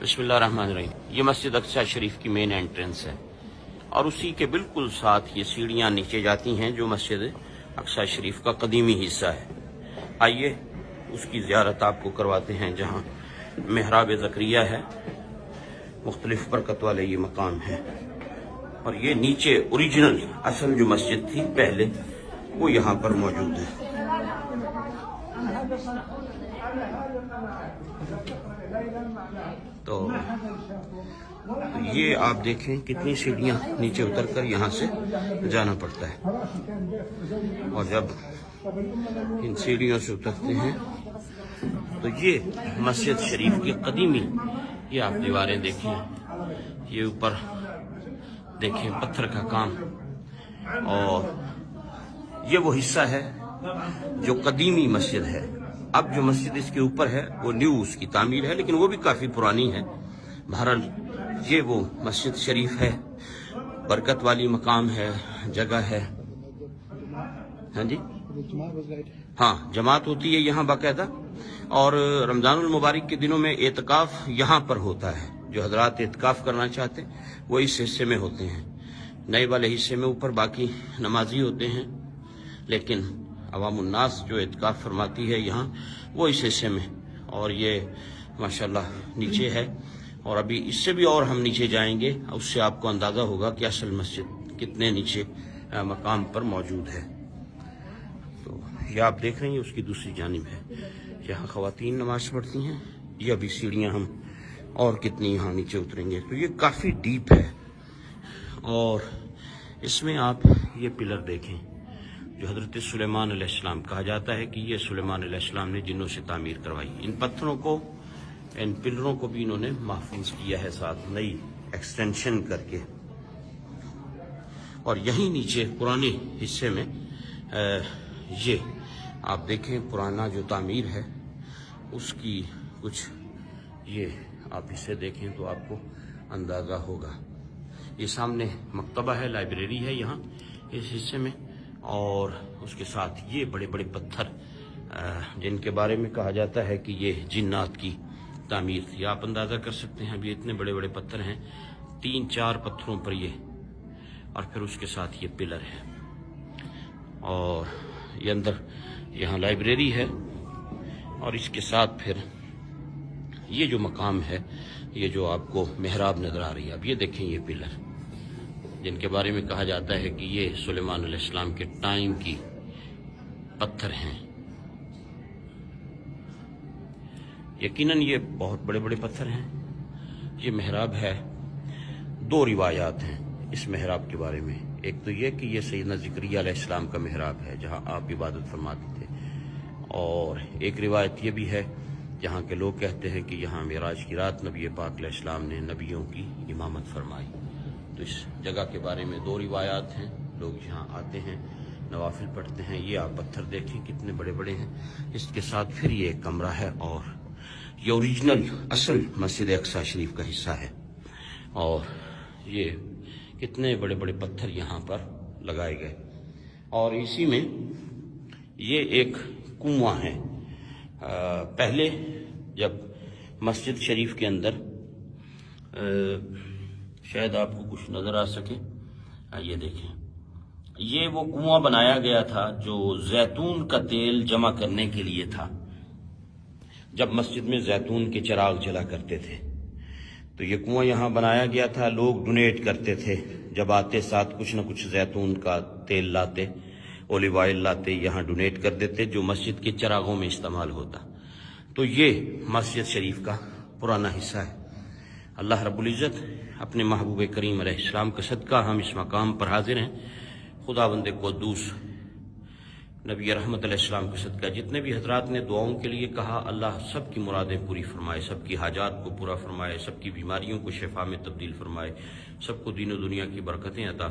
बिस्मिल्लाहिर्रहमानिर्रहीम। ये मस्जिद अक्सा शरीफ की मेन एंट्रेंस है और उसी के बिल्कुल साथ ये सीढ़ियाँ नीचे जाती हैं जो मस्जिद अक्सा शरीफ का कदीमी हिस्सा है। आइए उसकी ज़ियारत आपको करवाते हैं जहाँ मेहराब ज़करिया है, मुख्तलिफ बरकत वाले ये मकाम है। और ये नीचे ओरिजिनल असल जो मस्जिद थी पहले वो यहाँ पर मौजूद है। तो ये आप देखें कितनी सीढ़ियाँ नीचे उतरकर यहाँ से जाना पड़ता है। और जब इन सीढ़ियों से उतरते हैं तो ये मस्जिद शरीफ की कदीमी, ये आप दीवारें देखें, ये ऊपर देखें पत्थर का काम, और ये वो हिस्सा है जो कदीमी मस्जिद है। अब जो मस्जिद इसके ऊपर है वो न्यू उसकी तामीर है, लेकिन वो भी काफ़ी पुरानी है। बहरहाल ये वो मस्जिद शरीफ है, बरकत वाली मकाम है, जगह है। हाँ जी, हाँ, जमात होती है यहाँ बाकायदा। और रमज़ानुल मुबारक के दिनों में एतकाफ़ यहाँ पर होता है। जो हजरात एतकाफ़ करना चाहते हैं वो इस हिस्से में होते हैं, नए वाले हिस्से में ऊपर बाकी नमाजी होते हैं, लेकिन अवामुन्नास जो एतकाफ़ फरमाती है यहाँ वो इस हिस्से में। और ये माशाल्लाह नीचे है, और अभी इससे भी और हम नीचे जाएंगे, उससे आपको अंदाज़ा होगा कि असल मस्जिद कितने नीचे मकाम पर मौजूद है। तो ये आप देख रहे हैं उसकी दूसरी जानिब है, यहाँ ख़वातीन नमाज पढ़ती हैं। ये अभी सीढ़ियाँ हम और कितनी यहाँ नीचे उतरेंगे। तो ये काफ़ी डीप है, और इसमें आप ये पिलर देखें जो हज़रत सुलेमान अलैहिस्सलाम, कहा जाता है कि ये सुलेमान अलैहिस्सलाम ने जिन्नों से तामीर करवाई। इन पत्थरों को, इन पिलरों को भी इन्होंने महफूज किया है साथ नई एक्सटेंशन करके। और यहीं नीचे पुराने हिस्से में ये आप देखें पुराना जो तामीर है उसकी कुछ, ये आप इसे देखें तो आपको अंदाज़ा होगा। ये सामने मकतबा है, लाइब्रेरी है यहाँ इस हिस्से में, और उसके साथ ये बड़े बड़े पत्थर जिनके बारे में कहा जाता है कि ये जिन्नात की तामीर थी। आप अंदाज़ा कर सकते हैं, अभी इतने बड़े बड़े पत्थर हैं, 3-4 पत्थरों पर ये, और फिर उसके साथ ये पिलर है। और ये अंदर यहाँ लाइब्रेरी है, और इसके साथ फिर ये जो मकाम है, ये जो आपको मेहराब नज़र आ रही है, अब ये देखें ये पिलर जिनके बारे में कहा जाता है कि ये सुलेमान अलैहिस्सलाम के टाइम की पत्थर हैं। यकीनन ये बहुत बड़े बड़े पत्थर हैं। ये मेहराब है। 2 रिवायात हैं इस मेहराब के बारे में। एक तो ये कि ये सैयदना ज़करिया अलैहिस्सलाम का मेहराब है जहाँ आप इबादत फरमाते थे, और एक रिवायत ये भी है जहाँ के लोग कहते हैं कि यहाँ मेराज की रात नबी पाक अलैहिस्सलाम ने नबियों की इमामत फरमाई। तो इस जगह के बारे में 2 रिवायात हैं। लोग यहाँ आते हैं, नवाफिल पढ़ते हैं। ये आप पत्थर देखें कितने बड़े बड़े हैं। इसके साथ फिर ये एक कमरा है, और ये ओरिजिनल असल मस्जिद अक्सा शरीफ का हिस्सा है। और ये कितने बड़े बड़े पत्थर यहाँ पर लगाए गए। और इसी में ये एक कुआं है। पहले जब मस्जिद शरीफ के अंदर, शायद आपको कुछ नज़र आ सके, ये देखें, ये वो कुआं बनाया गया था जो जैतून का तेल जमा करने के लिए था। जब मस्जिद में जैतून के चिराग जला करते थे तो ये कुआं यहाँ बनाया गया था। लोग डोनेट करते थे, जब आते साथ कुछ न कुछ जैतून का तेल लाते, ओलिव ऑयल लाते, यहाँ डोनेट कर देते जो मस्जिद के चिरागों में इस्तेमाल होता। तो ये मस्जिद शरीफ का पुराना हिस्सा है। अल्लाह रब्बुल इज़्ज़त अपने महबूब करीम अलैहिस्सलाम का सदका हम इस मकाम पर हाजिर हैं। खुदावंद क़ुद्दूस नबी रहमत अलैहिस्सलाम का सदका जितने भी हजरात ने दुआओं के लिए कहा, अल्लाह सब की मुरादें पूरी फरमाए, सबकी हाजात को पूरा फरमाए, सबकी बीमारियों को शिफा में तब्दील फरमाए, सबको दीन और दुनिया की बरकतें अता